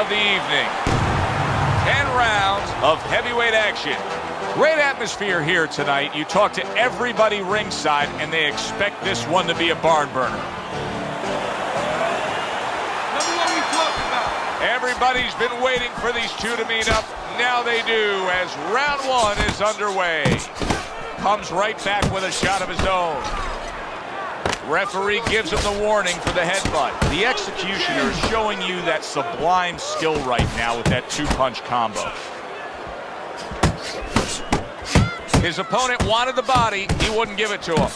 of the evening. 10 rounds of heavyweight action. Great atmosphere here tonight. You talk to everybody ringside, and they expect this one to be a barn burner. Everybody's been waiting for these two to meet up. Now they do, as round one is underway. Comes right back with a shot of his own. Referee gives him the warning for the headbutt. The executioner is showing you that sublime skill right now with that two-punch combo. His opponent wanted the body. He wouldn't give it to him.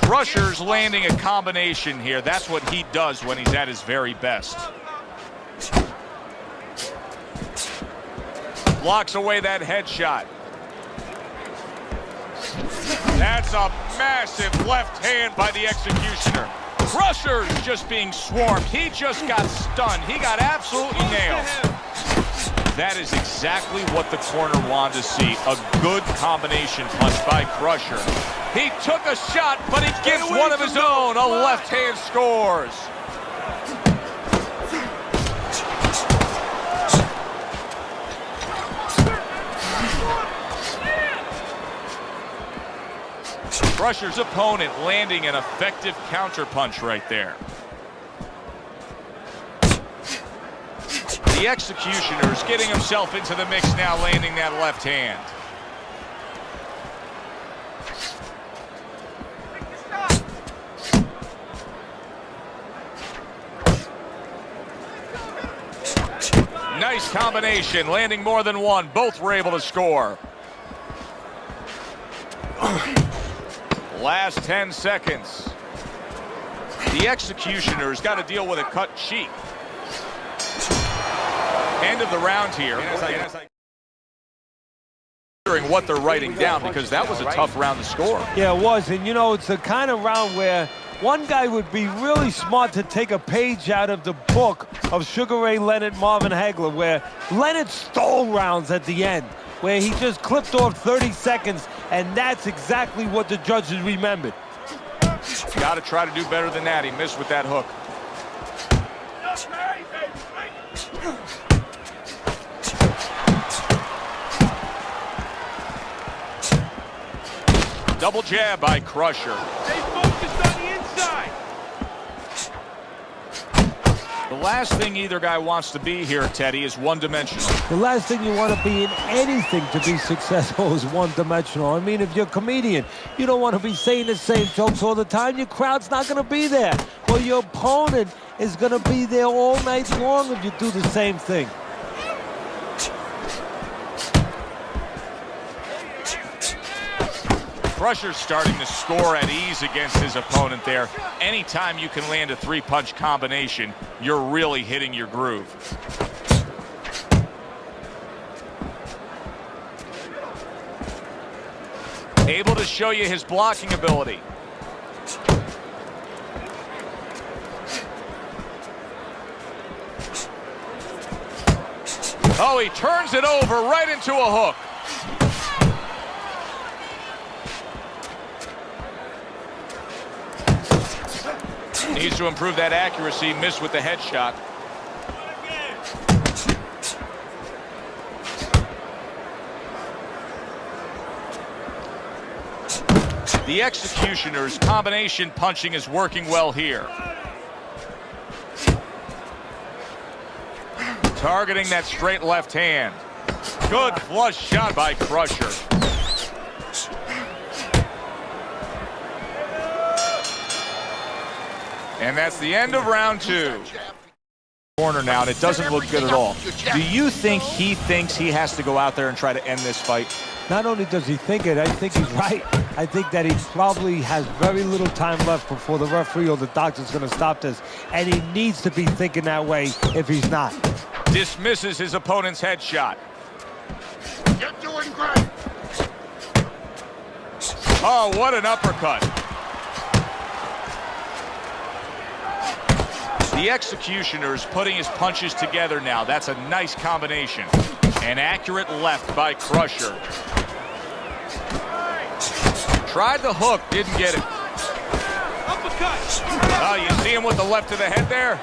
Crusher's landing a combination here. That's what he does when he's at his very best. Blocks away that headshot. That's a massive left hand by the executioner. Crusher's just being swarmed. He just got stunned. He got absolutely nailed. That is exactly what the corner wanted to see. A good combination punch by Crusher. He took a shot, but he gives one of his own. A left hand scores. Crusher's opponent landing an effective counter punch right there. The executioner's getting himself into the mix now, landing that left hand. Nice combination, landing more than one. Both were able to score. Last 10 seconds. The executioner's got to deal with a cut cheek. End of the round here. Wondering what they're writing down, because that was a tough round to score. Yeah, it was. And, you know, it's the kind of round where one guy would be really smart to take a page out of the book of Sugar Ray Leonard, Marvin Hagler, where Leonard stole rounds at the end, where he just clipped off 30 seconds, and that's exactly what the judges remembered. Got to try to do better than that. He missed with that hook. Double jab by Crusher. Stay focused on the inside. The last thing either guy wants to be here, Teddy, is one-dimensional. The last thing you want to be in anything to be successful is one-dimensional. I mean, if you're a comedian, you don't want to be saying the same jokes all the time. Your crowd's not going to be there. Well, your opponent is going to be there all night long if you do the same thing. Crusher's starting to score at ease against his opponent there. Anytime you can land a three-punch combination, you're really hitting your groove. Able to show you his blocking ability. Oh, he turns it over right into a hook. Needs to improve that accuracy. Missed with the headshot. The executioner's combination punching is working well here. Targeting that straight left hand. Good flush shot by Crusher. And that's the end of round two. Corner now, and it doesn't look good at all. Do you think he thinks he has to go out there and try to end this fight? Not only does he think it, I think he's right. I think that he probably has very little time left before the referee or the doctor's going to stop this. And he needs to be thinking that way if he's not. Dismisses his opponent's headshot. You're doing great. Oh, what an uppercut. The executioner is putting his punches together now. That's a nice combination. An accurate left by Crusher. Tried the hook, didn't get it. Oh, you see him with the left to the head there?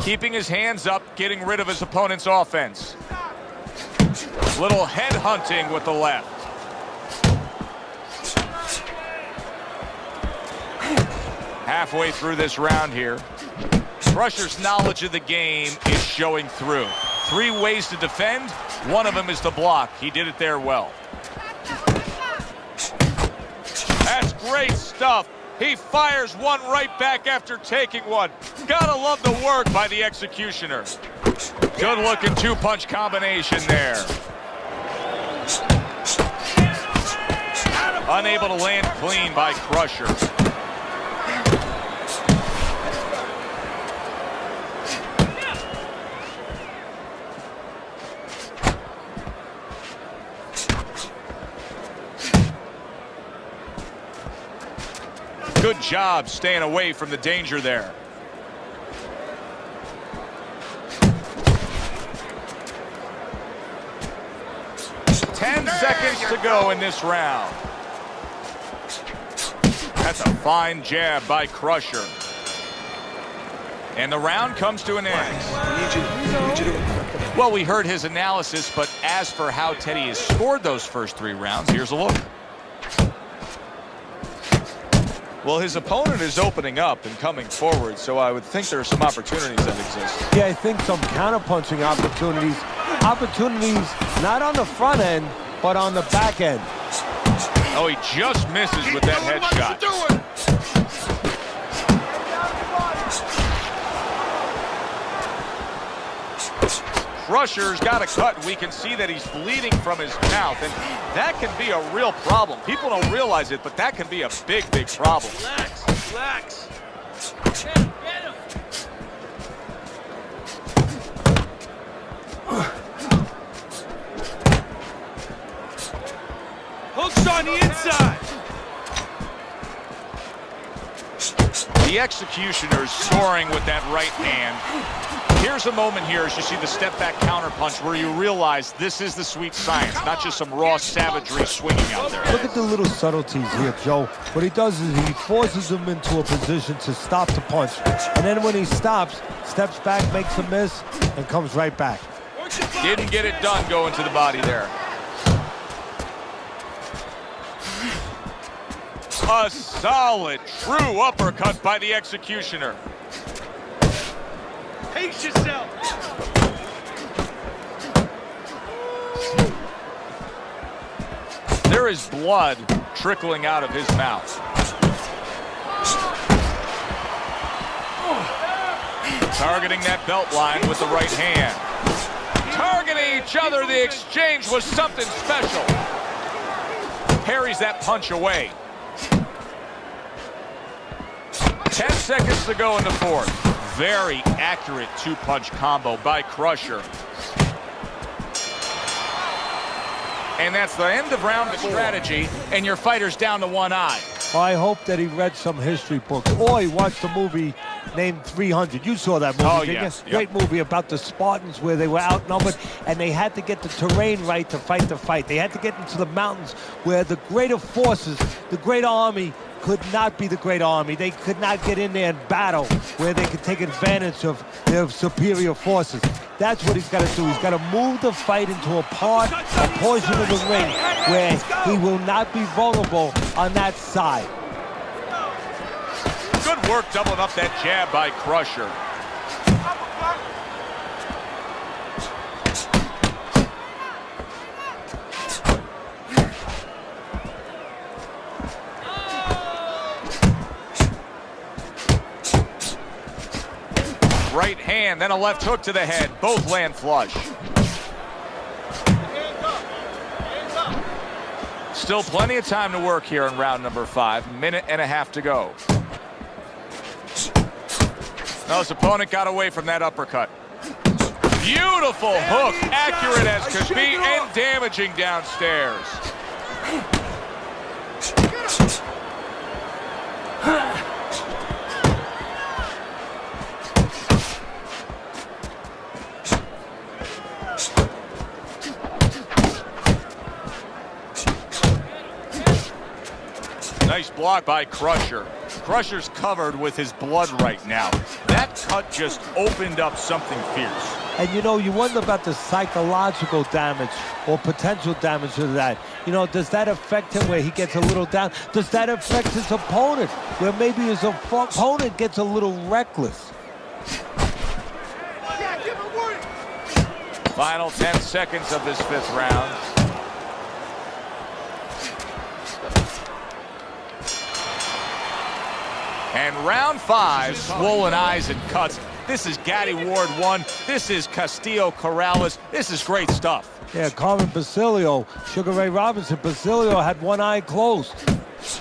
Keeping his hands up, getting rid of his opponent's offense. Little head hunting with the left. Halfway through this round here. Crusher's knowledge of the game is showing through. 3 ways to defend. One of them is to block. He did it there well. That's great stuff. He fires one right back after taking one. Gotta love the work by the executioner. Good looking 2-punch combination there. Unable to land clean by Crusher. Good job staying away from the danger there. Ten seconds to go in this round. That's a fine jab by Crusher. And the round comes to an end. Well, we heard his analysis, but as for how Teddy has scored those first 3 rounds, here's a look. Well, his opponent is opening up and coming forward, so I would think there are some opportunities that exist. Yeah, I think some counter-punching opportunities. Opportunities not on the front end, but on the back end. Oh, he just misses with that headshot. Crusher's got a cut. We can see that he's bleeding from his mouth, and that can be a real problem. People don't realize it, but that can be a big, big problem. Relax, relax. Get him, get him. Hooks on the inside. The executioner's soaring with that right hand. Here's a moment here as you see the step-back counterpunch where you realize this is the sweet science, not just some raw savagery swinging out there. Look at the little subtleties here, Joe. What he does is he forces him into a position to stop the punch. And then when he stops, steps back, makes a miss, and comes right back. Didn't get it done going to the body there. A solid, true uppercut by the executioner. Pace yourself. There is blood trickling out of his mouth. Targeting that belt line with the right hand. Targeting each other, the exchange was something special. Parries that punch away. 10 seconds to go in the 4th. Very accurate 2-punch combo by Crusher. And that's the end of round 4. Strategy, and your fighter's down to 1 eye. Well, I hope that he read some history books or he watched a movie named 300. You saw that movie, didn't yes. you? Great movie about the Spartans where they were outnumbered and they had to get the terrain right to fight the fight. They had to get into the mountains where the greater forces, the great army, could not be the great army. They could not get in there and battle where they could take advantage of their superior forces. That's what he's got to do. He's got to move the fight into a portion of the ring where he will not be vulnerable on that side. Good work doubling up that jab by Crusher. Right hand, then a left hook to the head. Both land flush. Still plenty of time to work here in round number 5. Minute and a half to go. No, his opponent got away from that uppercut. Beautiful hook, accurate as could be, and damaging downstairs. Nice block by Crusher. Crusher's covered with his blood right now. That cut just opened up something fierce. And you know, you wonder about the psychological damage or potential damage of that. You know, does that affect him where he gets a little down? Does that affect his opponent where maybe his opponent gets a little reckless? Final 10 seconds of this 5th round. And round 5, swollen eyes and cuts. This is Gaddy Ward 1. This is Castillo Corrales. This is great stuff. Yeah, Carmen Basilio, Sugar Ray Robinson. Basilio had one eye closed.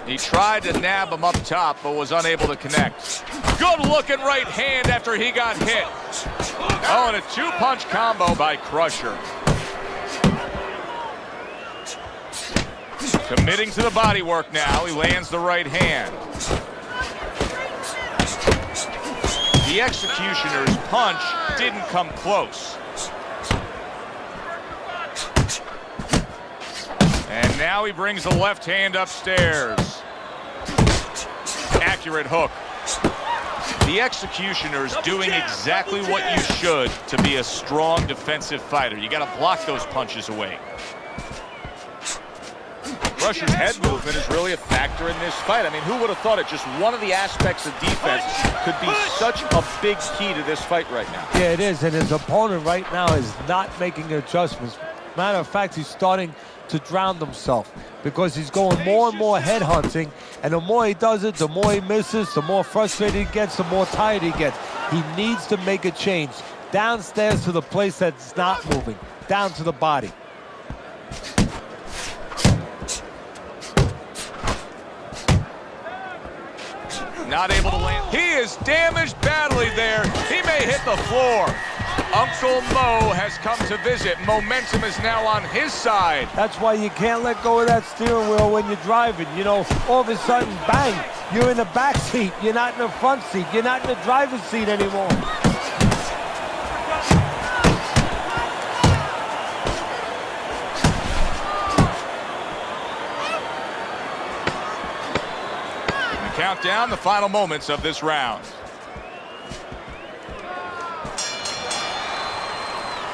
He tried to nab him up top, but was unable to connect. Good looking right hand after he got hit. Oh, and a 2-punch combo by Crusher. Committing to the body work now. He lands the right hand. The Executioner's punch didn't come close. And now he brings the left hand upstairs. Accurate hook. The Executioner's doing exactly what you should to be a strong defensive fighter. You got to block those punches away. Crusher's head movement is really a factor in this fight. I mean, who would have thought it? Just one of the aspects of defense could be such a big key to this fight right now. Yeah, it is, and his opponent right now is not making adjustments. Matter of fact, he's starting to drown himself because he's going more and more head hunting, and the more he does it, the more he misses, the more frustrated he gets, the more tired he gets. He needs to make a change downstairs to the place that's not moving, down to the body. Not able to land. He is damaged badly there. He may hit the floor. Uncle Mo has come to visit. Momentum is now on his side. That's why you can't let go of that steering wheel when you're driving. You know, all of a sudden, bang, you're in the back seat. You're not in the front seat. You're not in the driver's seat anymore. Count down the final moments of this round.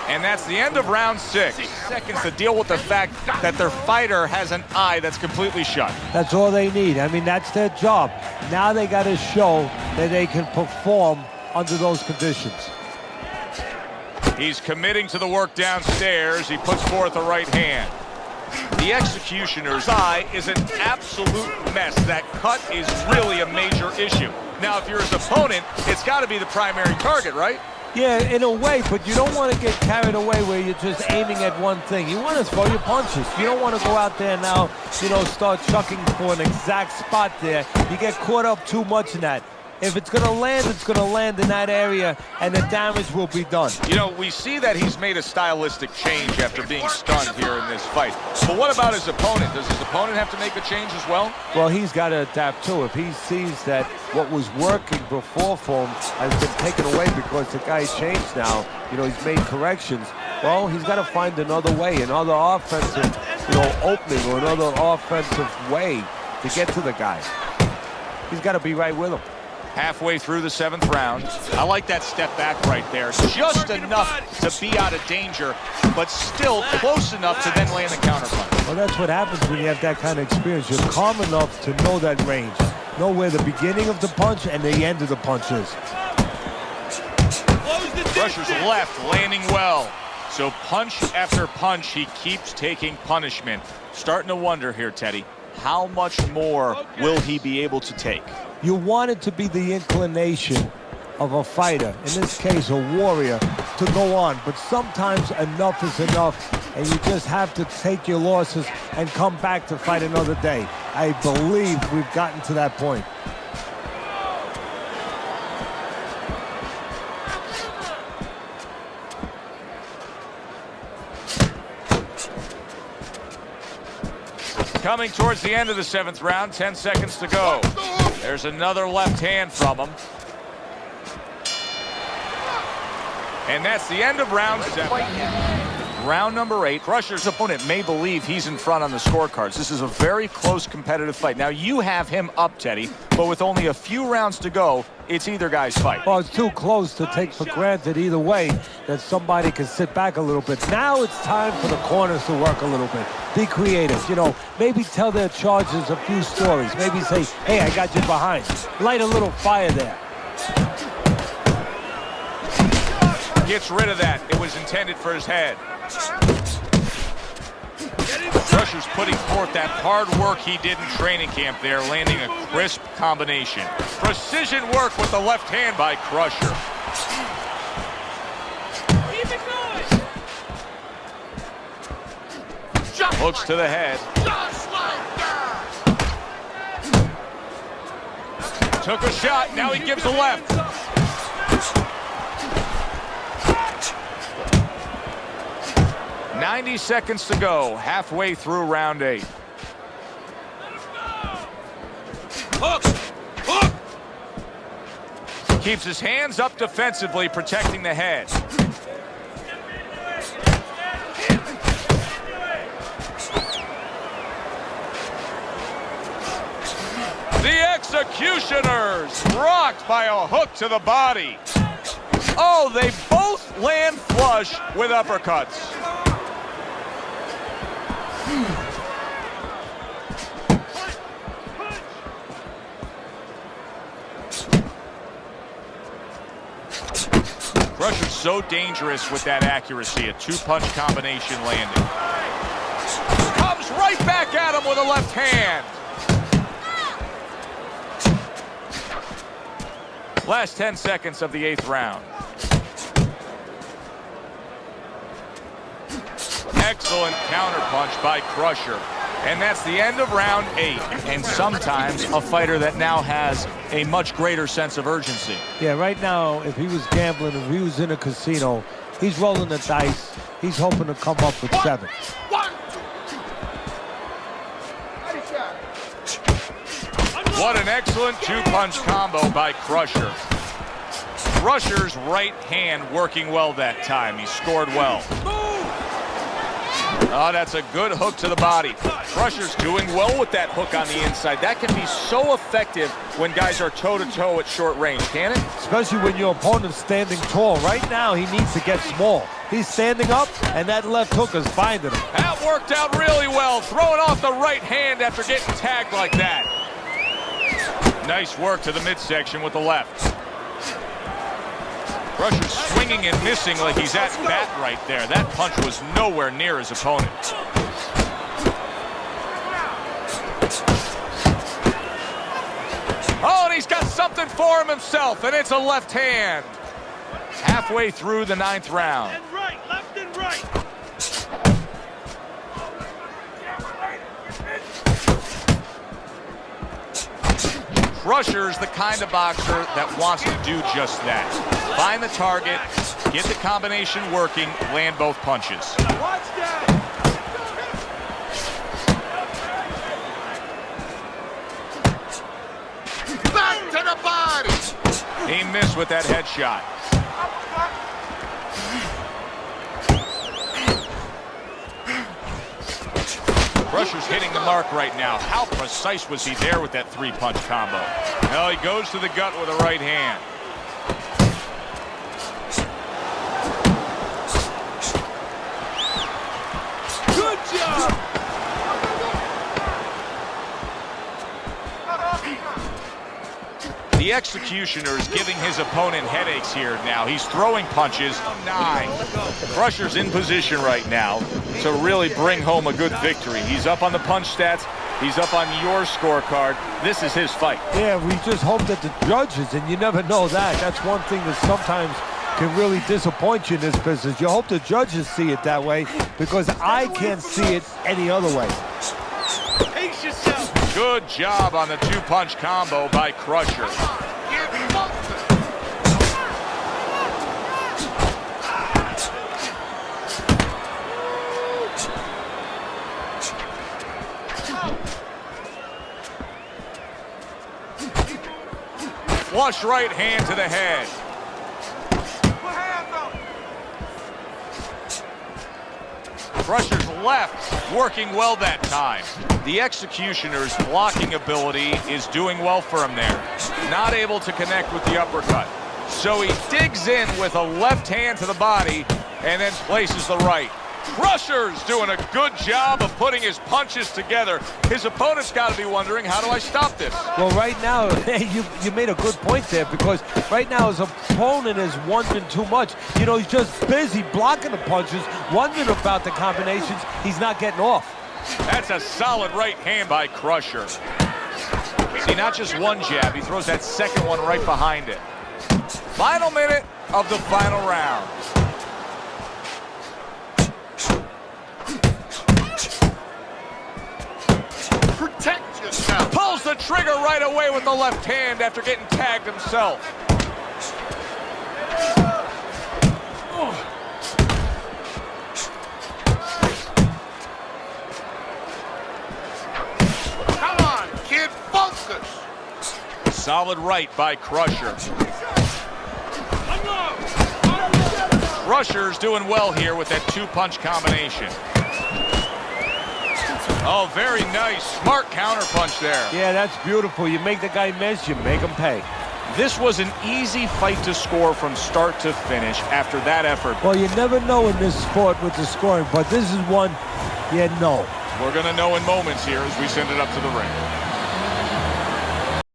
And that's the end of round 6. Seconds to deal with the fact that their fighter has an eye that's completely shut. That's all they need. I mean, that's their job. Now they got to show that they can perform under those conditions. He's committing to the work downstairs. He puts forth a right hand. The Executioner's eye is an absolute mess. That cut is really a major issue. Now, if you're his opponent, it's got to be the primary target, right? Yeah, in a way, but you don't want to get carried away where you're just aiming at one thing. You want to throw your punches. You don't want to go out there now, you know, start chucking for an exact spot there. You get caught up too much in that. If it's going to land, it's going to land in that area, and the damage will be done. You know, we see that he's made a stylistic change after being stunned here in this fight. But what about his opponent? Does his opponent have to make a change as well? Well, he's got to adapt too. If he sees that what was working before for him has been taken away because the guy changed now, you know, he's made corrections, well, he's got to find another way, another offensive, you know, opening or another offensive way to get to the guy. He's got to be right with him. Halfway through the 7th round. I like that step back right there. Just enough to be out of danger, but still close enough to then land the counterpunch. Well, that's what happens when you have that kind of experience. You're calm enough to know that range. Know where the beginning of the punch and the end of the punch is. Crusher's left, landing well. So punch after punch, he keeps taking punishment. Starting to wonder here, Teddy, how much more will he be able to take? You want it to be the inclination of a fighter, in this case a warrior, to go on. But sometimes enough is enough, and you just have to take your losses and come back to fight another day. I believe we've gotten to that point. coming towards the end of the 7th round, 10 seconds to go. There's another left hand from him. And that's the end of round 7. Round number 8. Crusher's opponent may believe he's in front on the scorecards. This is a very close competitive fight. Now you have him up, Teddy, but with only a few rounds to go, it's either guy's fight. Well, it's too close to take for granted either way that somebody can sit back a little bit. Now it's time for the corners to work a little bit. Be creative, you know, maybe tell their charges a few stories. Maybe say, hey, I got you behind. Light a little fire there. Gets rid of that. It was intended for his head. Crusher's putting forth that hard work he did in training camp there, landing a crisp combination. Precision work with the left hand by Crusher. Keep it going. Hooks to the head. Just like that. Took a shot. Now he gives a left. "90 seconds to go, halfway through round 8. Hook! Hook! Keeps his hands up defensively, protecting the head. The executioners rocked by a hook to the body. Oh, they both land flush with uppercuts. Crusher's so dangerous with that accuracy. A 2-punch combination landing. Comes right back at him with a left hand. Last 10 seconds of the 8th round. Excellent counterpunch by Crusher. And that's the end of round 8. And sometimes a fighter that now has a much greater sense of urgency. Yeah, right now, if he was gambling, if he was in a casino, he's rolling the dice. He's hoping to come up with 7. What an excellent 2-punch combo by Crusher. Crusher's right hand working well that time. He scored well. Oh, that's a good hook to the body. Crusher's doing well with that hook on the inside. That can be so effective when guys are toe-to-toe at short range, can it? Especially when your opponent's standing tall. Right now, he needs to get small. He's standing up, and that left hook is finding him. That worked out really well, throwing off the right hand after getting tagged like that. Nice work to the midsection with the left. Crusher's swinging and missing like he's at bat right there. That punch was nowhere near his opponent. Oh, and he's got something for him himself, and it's a left hand. Halfway through the 9th round. And right, left and right. Crusher's the kind of boxer that wants to do just that. Find the target, get the combination working, land both punches. Watch that. Back to the body. He missed with that headshot. Crusher's hitting the mark right now. How precise was he there with that 3-punch combo? Well, he goes to the gut with a right hand. Good job. The executioner is giving his opponent headaches here now. He's throwing punches. 9. Crusher's in position right now to really bring home a good victory. He's up on the punch stats. He's up on your scorecard. This is his fight. Yeah, we just hope that the judges, and you never know that. That's one thing that sometimes can really disappoint you in this business. You hope the judges see it that way, because I can't see it any other way. Pace yourself. Good job on the 2-punch combo by Crusher. flush right hand to the head. Crusher's left working well that time. The executioner's blocking ability is doing well for him there. Not able to connect with the uppercut. So he digs in with a left hand to the body and then places the right. Crusher's doing a good job of putting his punches together. His opponent's got to be wondering, how do I stop this? Well, right now, you made a good point there, because right now his opponent is wondering too much. You know, he's just busy blocking the punches, wondering about the combinations he's not getting off. That's a solid right hand by Crusher. See, not just one jab, he throws that second one right behind it. Final minute of the final round. Protect yourself. Pulls the trigger right away with the left hand after getting tagged himself. Come on, kid, focus. Solid right by Crusher. Crusher's doing well here with that two-punch combination. Oh, very nice. Smart counterpunch there. Yeah, that's beautiful. You make the guy miss, you make him pay. This was an easy fight to score from start to finish after that effort. Well, you never know in this sport with the scoring, but this is one you know. We're going to know in moments here as we send it up to the ring.